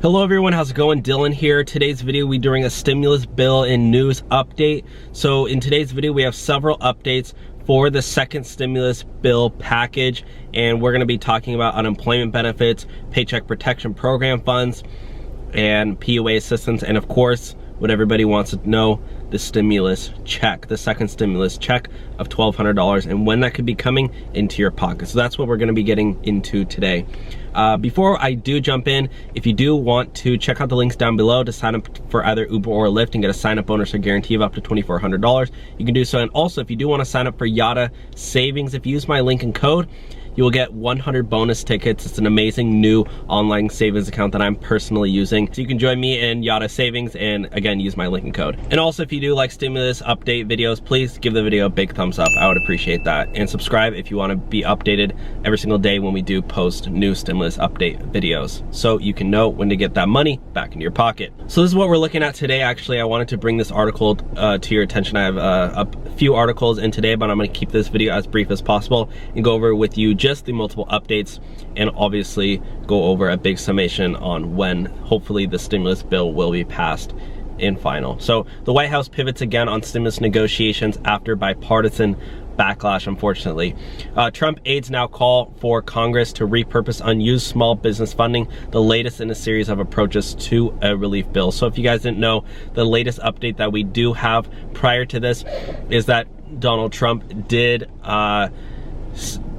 Hello everyone, how's it going? Dylan here. Today's video we're doing a stimulus bill and news update. So in today's video we have several updates for the second stimulus bill package, and we're going to be talking about unemployment benefits, paycheck protection program funds, and PUA assistance, and of course what everybody wants to know, the stimulus check, the second stimulus check of $1,200 and when that could be coming into your pocket. So that's what we're going to be getting into today. Before I do jump in, if you do want to check out the links down below to sign up for either Uber or Lyft and get a sign up bonus or guarantee of up to $2,400, you can do so. And also if you do want to sign up for Yada Savings, if you use my link and code, you will get 100 bonus tickets. It's an amazing new online savings account that I'm personally using. So you can join me in Yada Savings and again, use my link and code. And also if you do like stimulus update videos, please give the video a big thumbs up. I would appreciate that. And subscribe if you want to be updated every single day when we do post new stimulus update videos, so you can know when to get that money back into your pocket. So this is what we're looking at today. Actually, I wanted to bring this article to your attention. I have a few articles in today, but I'm going to keep this video as brief as possible and go over with you just the multiple updates, and obviously go over a big summation on when hopefully the stimulus bill will be passed in final. So the White House pivots again on stimulus negotiations after bipartisan backlash, unfortunately. Trump aides now call for Congress to repurpose unused small business funding, the latest in a series of approaches to a relief bill. So if you guys didn't know, the latest update that we do have prior to this is that Donald Trump did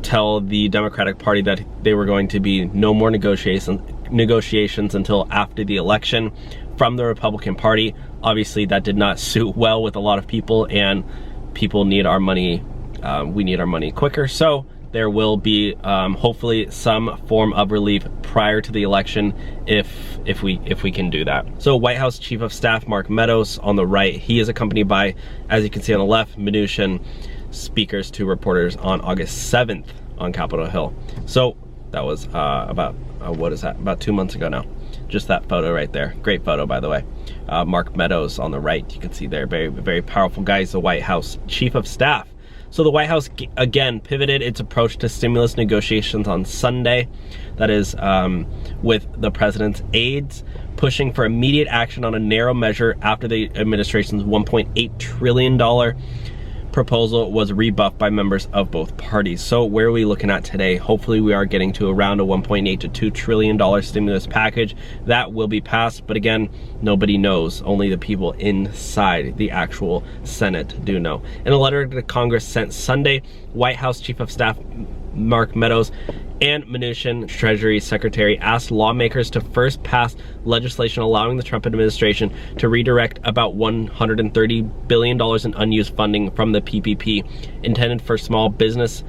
tell the Democratic Party that they were going to be no more negotiations until after the election from the Republican Party. Obviously that did not suit well with a lot of people, and people need our money. We need our money quicker, so there will be hopefully some form of relief prior to the election if we can do that. So White House Chief of Staff Mark Meadows on the right, he is accompanied by, as you can see on the left, Mnuchin speakers to reporters on August 7th on Capitol Hill. So that was about what is that, about 2 months ago now. Just that photo right there. Great photo, by the way. Mark Meadows on the right, you can see there, very, very powerful guy. He's the White House Chief of Staff. So the White House, again, pivoted its approach to stimulus negotiations on Sunday. That is with the president's aides pushing for immediate action on a narrow measure after the administration's $1.8 trillion proposal was rebuffed by members of both parties. So where are we looking at today? Hopefully we are getting to around a $1.8 to $2 trillion stimulus package that will be passed, but again, nobody knows. Only the people inside the actual Senate do know. In a letter to Congress sent Sunday, White House Chief of Staff Mark Meadows and Mnuchin, Treasury Secretary, asked lawmakers to first pass legislation allowing the Trump administration to redirect about $130 billion in unused funding from the PPP intended for small businesses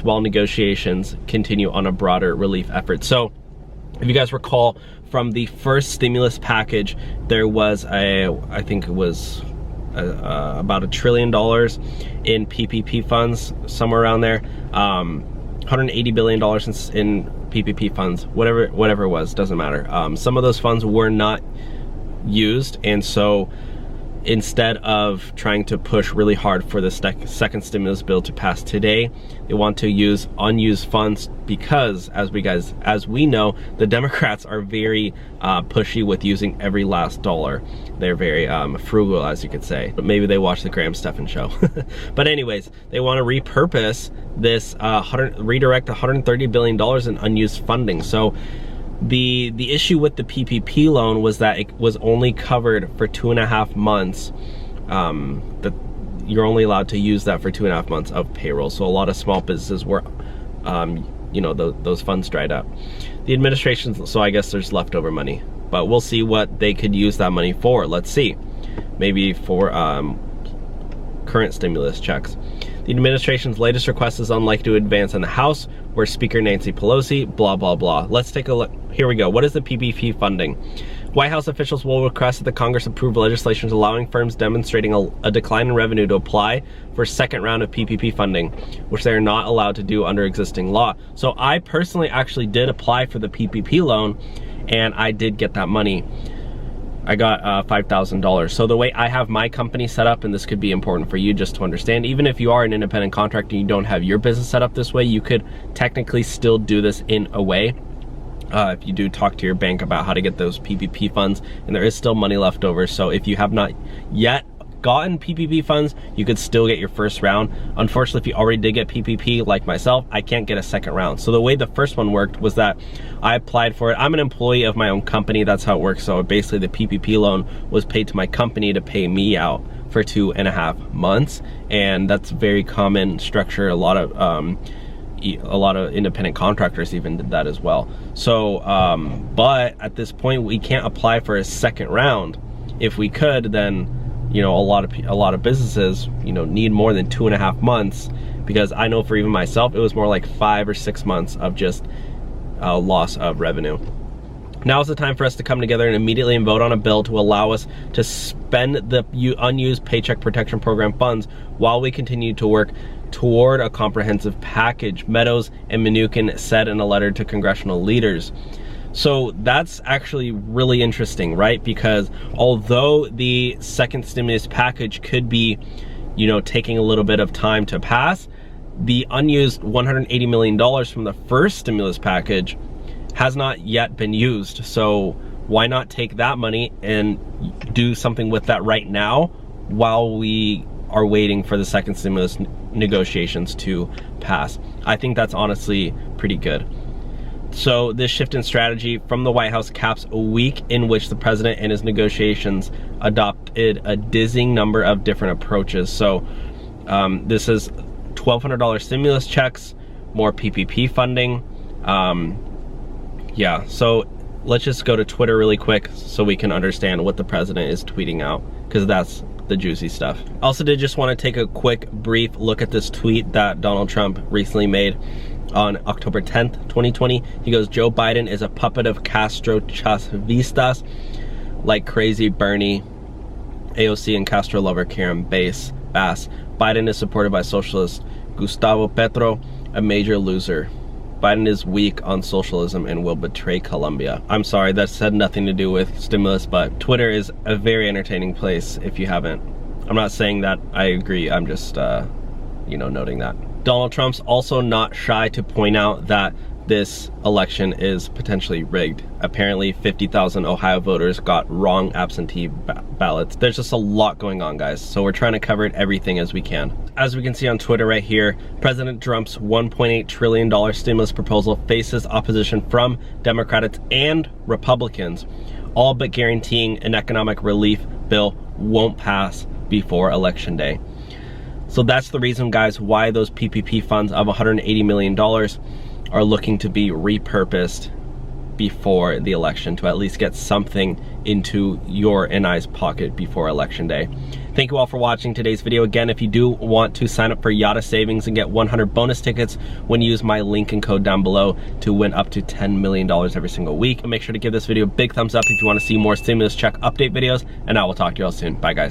while negotiations continue on a broader relief effort. So if you guys recall from the first stimulus package, there was I think it was about $1 trillion in PPP funds, somewhere around there. $180 billion in PPP funds, whatever it was, doesn't matter. Some of those funds were not used, and so instead of trying to push really hard for the second stimulus bill to pass today, they want to use unused funds because, as we know, the Democrats are very pushy with using every last dollar. They're very frugal, as you could say. But maybe they watch the Graham Stephan show. But anyways, they want to repurpose this, redirect $130 billion in unused funding. So the issue with the PPP loan was that it was only covered for 2.5 months. That you're only allowed to use that for 2.5 months of payroll. So a lot of small businesses were, you know, those funds dried up. The administration, so I guess there's leftover money, but we'll see what they could use that money for. Let's see, maybe for current stimulus checks. The administration's latest request is unlikely to advance in the House, where Speaker Nancy Pelosi, blah, blah, blah. Let's take a look. Here we go. What is the PPP funding? White House officials will request that the Congress approve legislation allowing firms demonstrating a decline in revenue to apply for a second round of PPP funding, which they are not allowed to do under existing law. So I personally actually did apply for the PPP loan, and I did get that money. I got $5,000. So the way I have my company set up, and this could be important for you just to understand, even if you are an independent contractor and you don't have your business set up this way, you could technically still do this in a way. if you do talk to your bank about how to get those PPP funds, and there is still money left over. So if you have not yet gotten PPP funds, you could still get your first round. Unfortunately, if you already did get PPP, like myself, I can't get a second round. So the way the first one worked was that I applied for it. I'm an employee of my own company. That's how it works. So basically the PPP loan was paid to my company to pay me out for 2.5 months. And that's very common structure. A lot of independent contractors even did that as well. So, but at this point, we can't apply for a second round. If we could, then a lot of businesses, need more than 2.5 months, because I know for even myself, it was more like 5 or 6 months of just loss of revenue. Now is the time for us to come together and immediately vote on a bill to allow us to spend the unused Paycheck Protection Program funds while we continue to work toward a comprehensive package, Meadows and Mnuchin said in a letter to congressional leaders. So that's actually really interesting, right? Because although the second stimulus package could be, taking a little bit of time to pass, the unused $180 million from the first stimulus package has not yet been used. So why not take that money and do something with that right now while we are waiting for the second stimulus negotiations to pass? I think that's honestly pretty good. So this shift in strategy from the White House caps a week in which the president and his negotiations adopted a dizzying number of different approaches. So this is $1,200 stimulus checks, more PPP funding. Yeah, so let's just go to Twitter really quick so we can understand what the president is tweeting out, because that's the juicy stuff. Also did just want to take a quick brief look at this tweet that Donald Trump recently made on October 10th, 2020. He goes, Joe Biden is a puppet of Castro Chavistas, like crazy Bernie, AOC and Castro lover Karen Bass. Biden is supported by socialist Gustavo Petro, a major loser. Biden is weak on socialism and will betray Colombia. I'm sorry, that had nothing to do with stimulus, but Twitter is a very entertaining place if you haven't. I'm not saying that I agree, I'm just, noting that. Donald Trump's also not shy to point out that this election is potentially rigged. Apparently 50,000 Ohio voters got wrong absentee ballots. There's just a lot going on, guys, so we're trying to cover everything as we can. As we can see on Twitter right here, President Trump's $1.8 trillion stimulus proposal faces opposition from Democrats and Republicans, all but guaranteeing an economic relief bill won't pass before Election Day. So that's the reason, guys, why those PPP funds of $180 million are looking to be repurposed before the election to at least get something into your and I's pocket before Election Day. Thank you all for watching today's video. Again, if you do want to sign up for Yada Savings and get 100 bonus tickets when you use my link and code down below to win up to $10 million every single week. Make sure to give this video a big thumbs up if you want to see more stimulus check update videos, and I will talk to you all soon. Bye, guys.